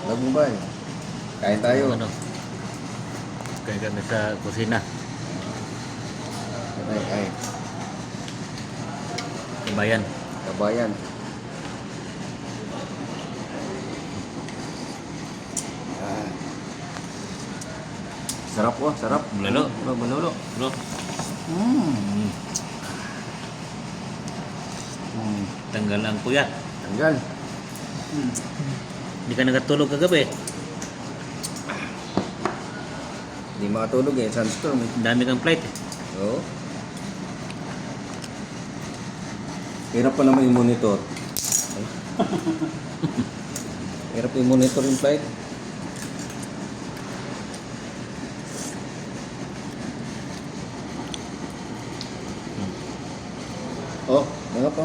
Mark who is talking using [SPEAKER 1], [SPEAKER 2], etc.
[SPEAKER 1] Alam mo ba eh? Kain tayo.
[SPEAKER 2] Ano? Kaya kami sa kusina.
[SPEAKER 1] Ay,
[SPEAKER 2] Bayan.
[SPEAKER 1] kabayan. Ah. Sarap po, sarap.
[SPEAKER 2] Malalo.
[SPEAKER 1] Manolo.
[SPEAKER 2] Bro,
[SPEAKER 1] Mm. Mm.
[SPEAKER 2] tanggal ang puyat.
[SPEAKER 1] Tanggal.
[SPEAKER 2] Hindi ka nagatulog kagabi.
[SPEAKER 1] Hindi makatulog eh, sunstorm eh.
[SPEAKER 2] Ang dami kang flight eh.
[SPEAKER 1] Oo. Hirap pa naman yung monitor. Ay. Hirap yung monitor yung flight. Oh, mga po.